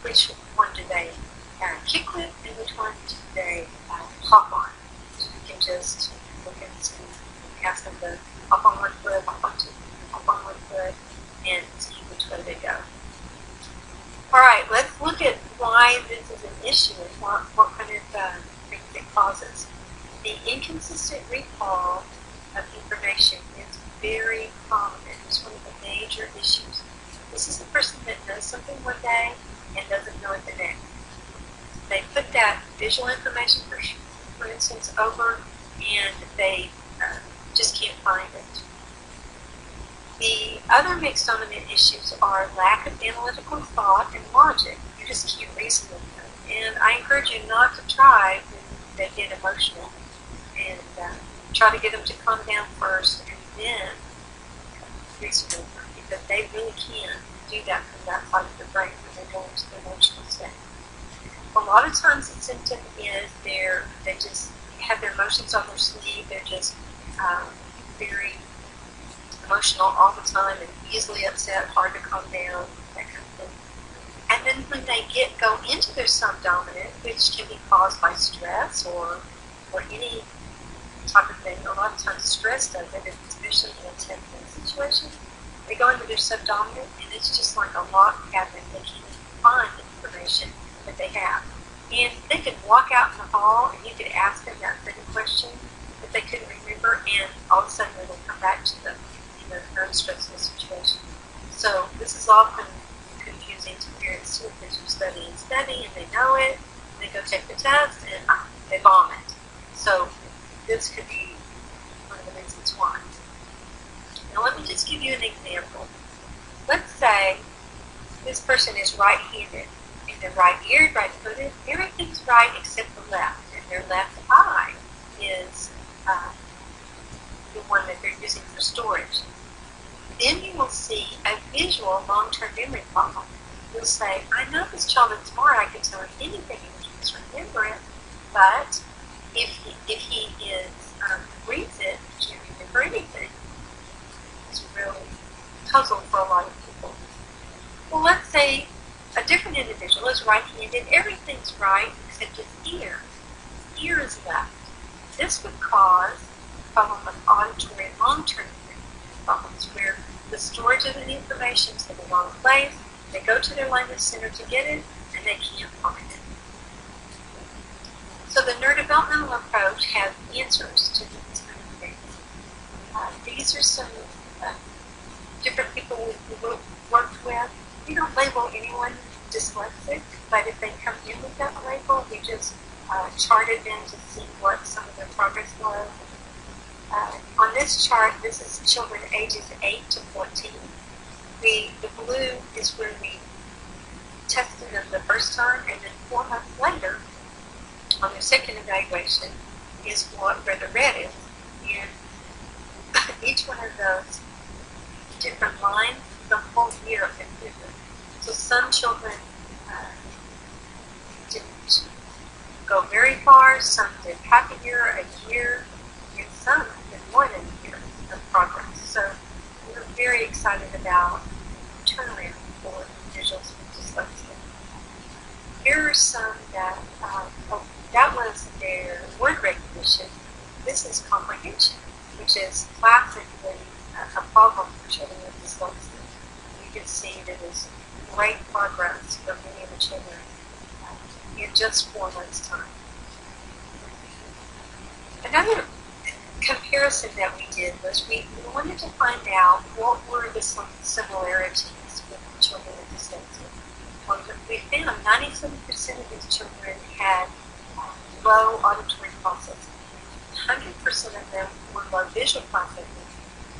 A: which one do they kick with, and which one do they hop on. So you can just look at the screen and ask them to hop on one foot, hop on two, hop on one foot, and see which way they go. All right, let's look at why this is an issue and what kind of things it causes. The inconsistent recall of information is very common. It's one of the major issues. This is the person that knows something one day and doesn't know it the next. They put that visual information, for instance, over, and they just can't find it. The other mixed dominant issues are lack of analytical thought and logic. You just can't reason with them. And I encourage you not to try when they get emotional, and try to get them to calm down first and then reason with them, because they really can do that from that side of the brain when they go into the emotional state. A lot of times the symptom is they just have their emotions on their sleeve. They're just very emotional all the time and easily upset, hard to calm down, that kind of thing. And then when they go into their subdominant, which can be caused by stress or any type of thing, a lot of times stress does it, especially in a tense situation. They go into their subdominant, and it's just like a lock cabinet. They can't find the information that they have. And they could walk out in the hall, and you could ask them that same question that they couldn't remember, and all of a sudden they will come back to them in an unstressful situation. So this is often confusing to parents too, because you study and they know it, and they go take the test, and they vomit. So this could be one of the reasons why. Now let me just give you an example. Let's say this person is right-handed, and they're right-eared, right-footed. Everything's right except the left, and their left eye is the one that they're using for storage. Then you will see a visual long-term memory problem. You'll say, I know this child is smart, I can tell him anything and he can remember it, but if he reads it, he can't remember anything. It's really puzzle for a lot of people. Well, let's say a different individual is right-handed, everything's right except his ear. His ear is left. This would cause a problem with auditory long-term problems where the storage of the information is in the wrong place, they go to their language center to get it, and they can't find it. So the neurodevelopmental approach has answers to these kind of things. These are some different people we've worked with. We don't label anyone dyslexic, but if they come in with that label, we just charted them to see what some of their progress was. On this chart, this is children ages 8 to 14. The blue is where we tested them the first time, and then 4 months later, on their second evaluation, is where the red is. And each one of those different lines, the whole year of improvement. So some children didn't go very far, some did half a year, a year, and some did more than a year of progress. So we're very excited about turnaround for individuals with dyslexia. Here are some that, that was their word recognition. This is comprehension, which is classically a problem for children with dyslexia. You can see that there's great progress for many of the children in just 4 months' time. Another comparison that we did was we wanted to find out what were the similarities with the children with dyslexia. Well, we found 97% of these children had low auditory processing. 100% of them were low visual processing,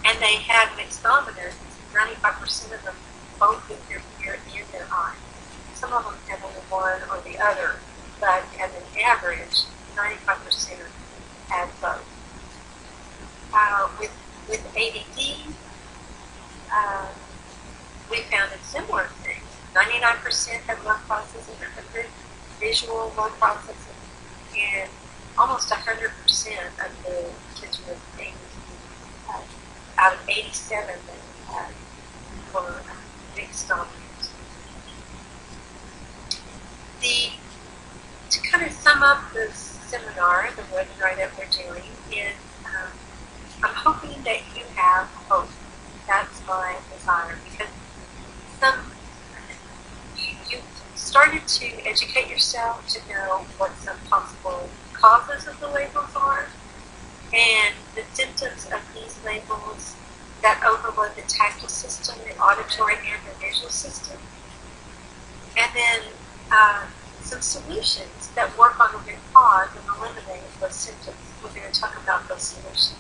A: and they had mixed dominance. 95% of them both with their ear and their eye. Some of them had only one or the other, but had average, 95% had both. With ADD, we found a similar thing. 99% had low processing, 100 visual low processing, and almost 100% of the kids with ADD, out of 87 that we had, were mixed dominant. To kind of sum up the seminar, the webinar that we're doing, is I'm hoping that you have hope. That's my desire, because you started to educate yourself to know what some possible causes of the labels are, and the symptoms of these labels that overload the tactile system, the auditory, and the visual system. And then some solutions that work on the root cause and eliminate those symptoms. We're going to talk about those solutions.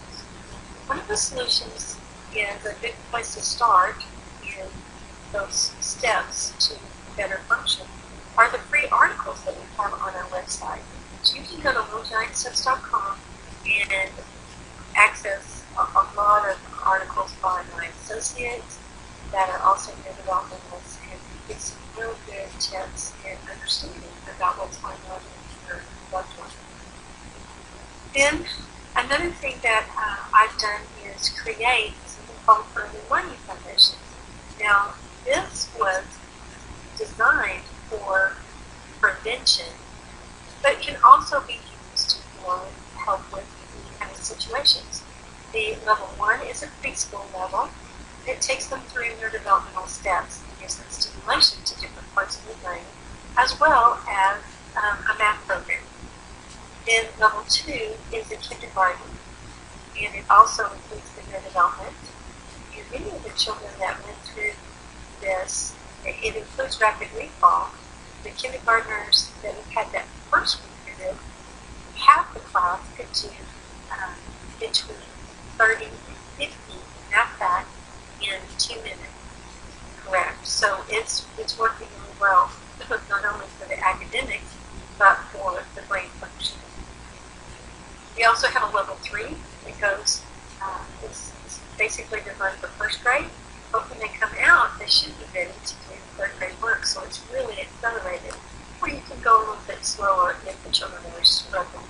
A: One of the solutions is a good place to start in those steps to better function are the free articles that we have on our website. So you can go to littlegiantsteps.com and access a lot of articles by my associates that are also neurodevelopmentalists, and get some real good tips and understanding about what's going on in your loved one. Then another thing that I've done is create something called Early Warning Foundations. Now, this was designed for prevention, but can also be used for help with any kind of situations. The level 1 is a preschool level. It takes them through their developmental steps and gives them stimulation to different parts of the brain, as well as a math program. Then level 2 is a kindergarten, and it also includes the neurodevelopment. And many of the children that went through this, it includes rapid recall. The kindergartners that have had that first week period, half the class could do between 30 and 50 math facts in 2 minutes. Correct. So it's working really well, not only for the academics, but for the brain function. We also have a level 3 that goes, it's basically designed for first grade, but when they come out, they should be ready to do third grade work, so it's really accelerated, or you can go a little bit slower if the children are struggling.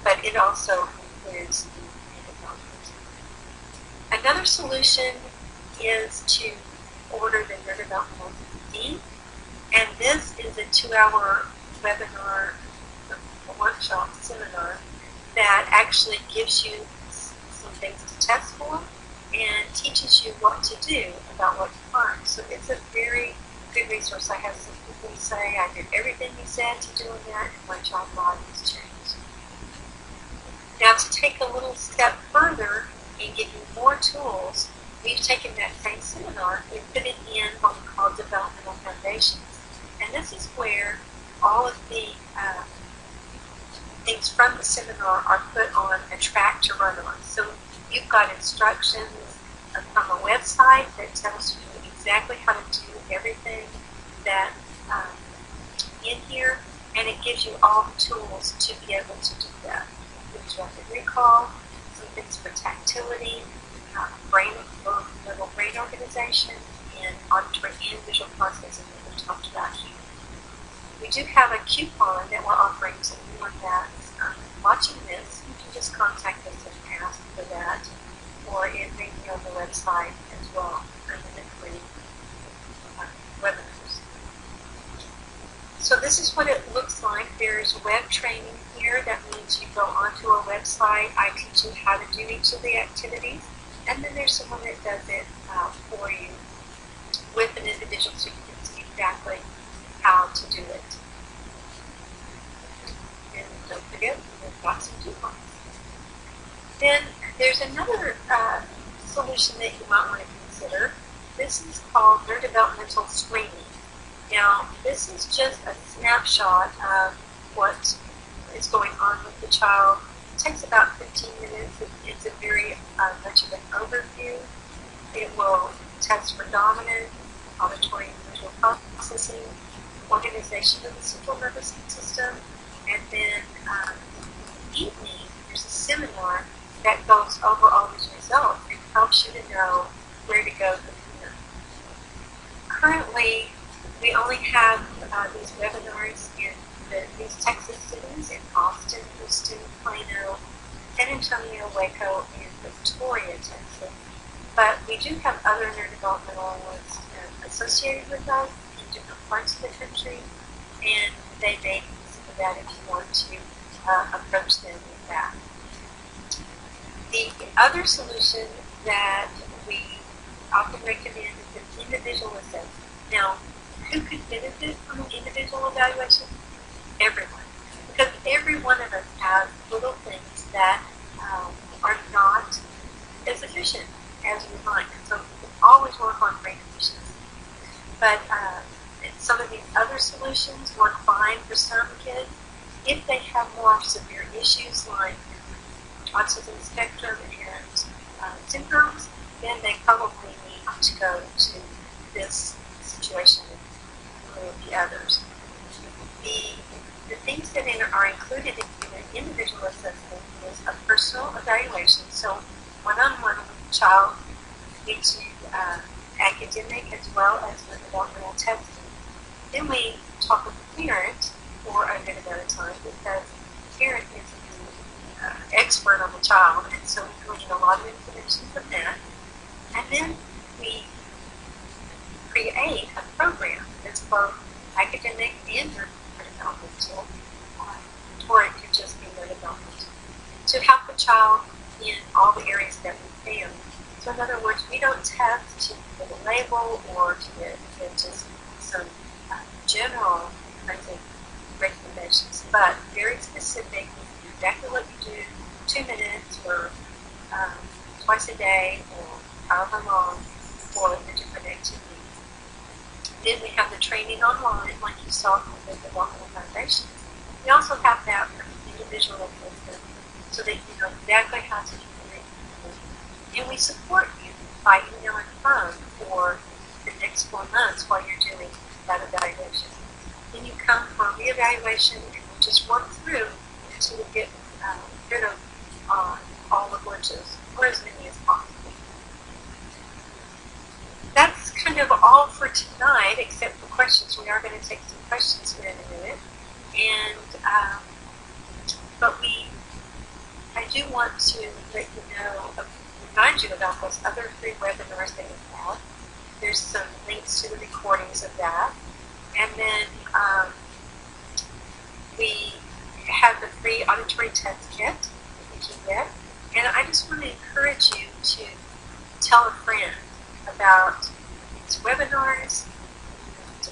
A: But it also includes the development. Another solution is to order the neurodevelopmental DVD, and this is a 2-hour webinar, workshop, seminar, that actually gives you some things to test for and teaches you what to do about what you learn. So it's a very good resource. I have some people say, I did everything you said to do in that, and my child body has changed. Now, to take a little step further and give you more tools, we've taken that same seminar and put it in what we call developmental foundations. And this is where all of the things from the seminar are put on a track to run on. So you've got instructions from a website that tells you exactly how to do everything that in here, and it gives you all the tools to be able to do that. There's rapid recall, some things for tactility, little brain organization, and auditory and visual processing that we talked about here. We do have a coupon that we're offering to anyone that's watching this. You can just contact us and ask for that, or it may be on the website as well under the free webinars. So this is what it looks like. There's web training here. That means you go onto our website. I teach you how to do each of the activities, and then there's someone that does it for you with an individual, so you can see exactly how to do it. And don't forget, we've got some coupons. Then there's another solution that you might want to consider. This is called neurodevelopmental screening. Now, this is just a snapshot of what is going on with the child. It takes about 15 minutes. It's a very much of an overview. It will test for dominant, auditory and visual processing, organization of the central nervous system, And then in the evening, there's a seminar that goes over all these results and helps you to know where to go from here. Currently, we only have these webinars in these Texas cities, in Austin, Houston, Plano, San Antonio, Waco, and Victoria, Texas. But we do have other neurodevelopmentalists associated with us in different parts of the country, and they may consider that if you want to approach them with that. The other solution that we often recommend is an individual assessment. Now, who could benefit from an individual evaluation? Everyone. Because every one of us has little things that are not as efficient as we might. So we can always work on great efficiency. But some of these other solutions work fine for some kids. If they have more severe issues like autism spectrum and syndromes, then they probably need to go to this situation with the others. The things that are included in an individual assessment is a personal evaluation, so one-on-one with the child, we do academic as well as with developmental testing. Then we talk with the parent for a good amount of time because the parent is the expert on the child, and so we glean a lot of information from that. And then we create a program that's both academic and neurodevelopmental, or it could just be neurodevelopmental, to help the child in all the areas that we can. So in other words, we don't test to get a label or to get just some general kinds of recommendations, but very specific, exactly what you do, 2 minutes or twice a day or however long for the different activities. Then we have the training online, like you saw from the Developmental Foundation. We also have that for individual assistance so that you know exactly how to do it. And we support you by email and phone for the next 4 months while you're doing that evaluation. Then you come for a reevaluation and we just work through until we get rid of all the glitches, or as many as possible. That's kind of all for tonight, except for questions. We are going to take some questions here in a minute. And, but I do want to let you know, remind you about those other 3 webinars that we have. There's some links to the recordings of that. And then we have the free auditory test kit that you can get. And I just want to encourage you to tell a friend about these webinars and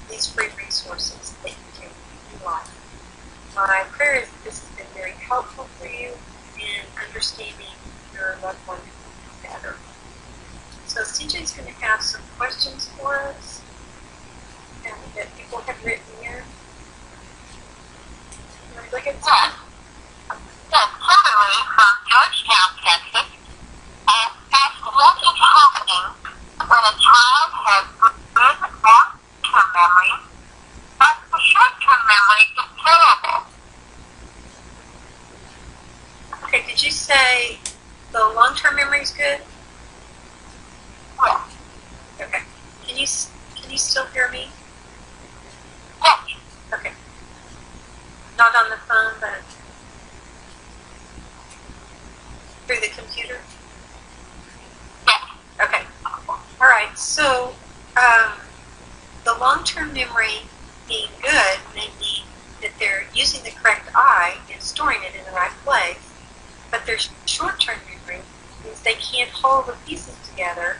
A: these free resources that you can utilize. My prayer is that this has been very helpful for you in understanding your loved one better. So CJ's going to have some questions for us and that people have written in. You want to look at some?
B: Yes, Kimberly from Georgetown, Texas, asked what is happening when a child has good long-term memory, but the short-term memory is terrible.
A: Okay, did you say the long-term memory is good?
B: Yes.
A: Okay. Can you still hear me?
B: Yes.
A: Okay. Not on the phone, but through the computer?
B: Yes.
A: Okay. All right. So the long-term memory being good may mean that they're using the correct eye and storing it in the right place. But their short-term memory means they can't hold the pieces together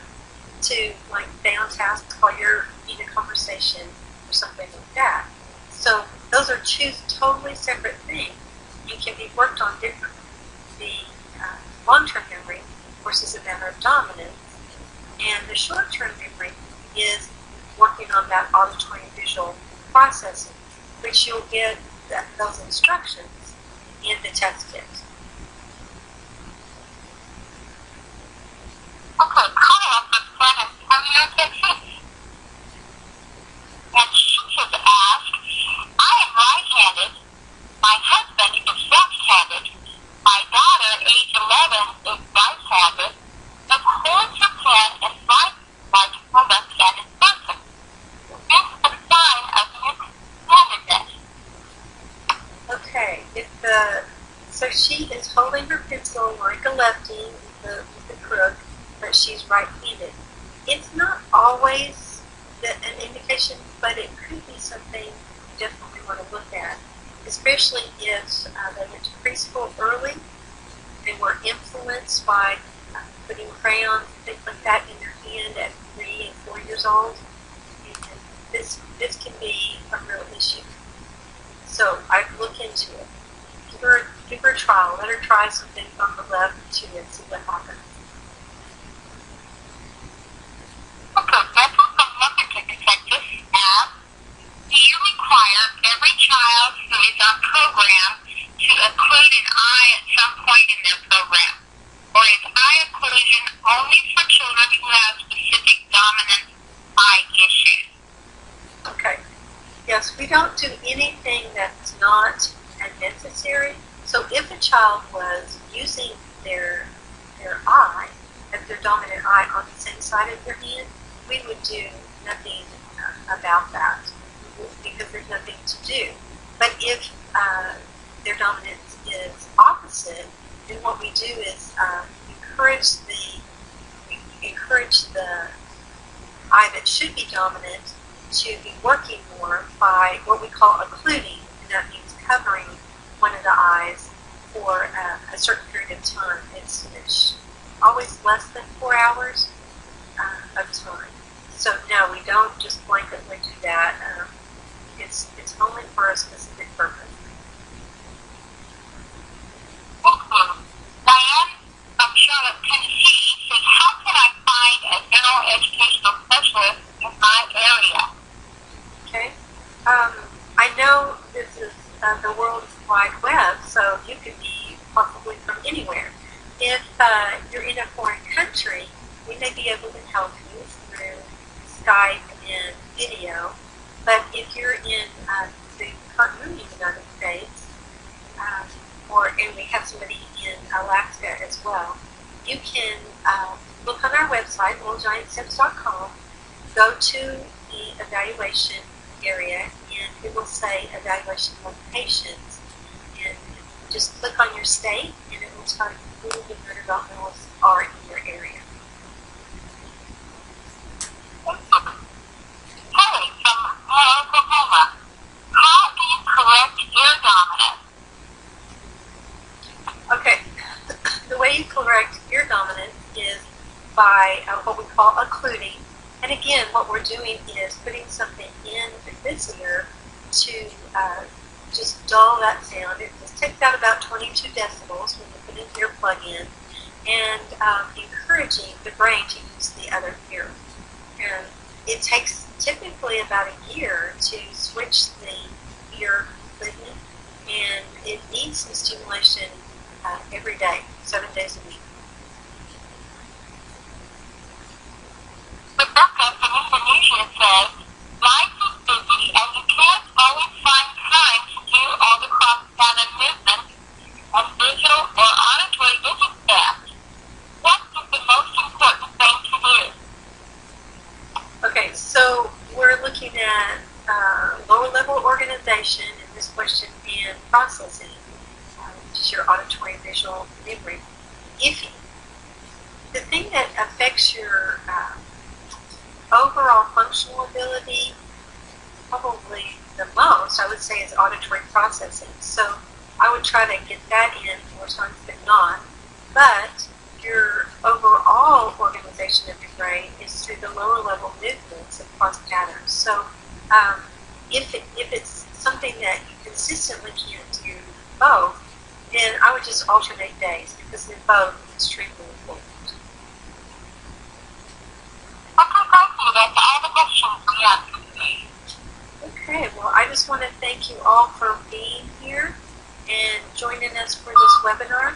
A: to like stay on task while you're in a conversation or something like that. So those are 2 totally separate things and can be worked on differently. The long-term memory, of course, is a matter of dominance, and the short-term memory is working on that auditory and visual processing, which you'll get those instructions in the test kit.
B: Okay, Claire from San Antonio, Texas, and she has asked, I am right-handed. My
A: okay. So she is holding her pencil like a lefty with the crook, but she's right-handed. It's not always an indication, but it could be something you definitely want to look at, especially if they went to preschool early. They were influenced by putting crayons and things like that in their hand at 3 and 4 years old. And this can be a real issue. So I'd look into it. Give her a trial. Let her try something on the left too and see what happens.
B: Okay, that's a significant perspective. Do you require every child who is on program to include an eye at some point in their program? Or is eye occlusion only for children who have specific dominant eye issues?
A: Okay. Yes, we don't do anything that's not necessary. So if a child was using their eye, their dominant eye on the same side of their hand, we would do nothing about that because there's nothing to do. But if their dominance is opposite, then what we do is encourage the eye that should be dominant to be working more by what we call occluding, and that means covering one of the eyes for a certain period of time. It's always less than 4 hours of time. So no, we don't just blanketly do that. It's only for a specific purpose.
B: Diane from Charlotte, Tennessee says, how can I find a general educational specialist in my area?
A: Okay. I know this is the world's wide web, so you could be possibly from anywhere. If you're in a foreign country, we may be able to help you through Skype and video. But if you're in the continental United States, and we have somebody in Alaska as well, you can look on our website, littlegiantsteps.com, go to the evaluation area, and it will say evaluation locations. And just click on your state, and it will tell you who the neurodevelopmentalists are in your area.
B: Hey, from Oklahoma, how do you correct ear dominance?
A: Okay, the way you correct ear dominance is by what we call occluding. And again, what we're doing is putting something in this ear to just dull that sound. It just takes out about 22 decibels when you put an ear plug in, and encouraging the brain to use the other ear. And it takes typically about a year to switch the ear completely, and it needs some stimulation every day, 7 days a week.
B: Rebecca from Indonesia says, life is busy and you can't always find time to do all the cross-pattern movements and visual or auditory vision tasks. What is the most important thing to do?
A: Okay, so we're looking at lower level organization in this question and processing, which is your auditory visual memory. The thing that affects your overall functional ability, probably the most, I would say, is auditory processing. So I would try to get that in more times than not. But your overall organization of your brain is through the lower level movements and cross patterns. So if it's something that you consistently can't do both, then I would just alternate days, because they're both extremely important.
B: That's all the questions we have today.
A: Okay, well, I just want to thank you all for being here and joining us for this webinar.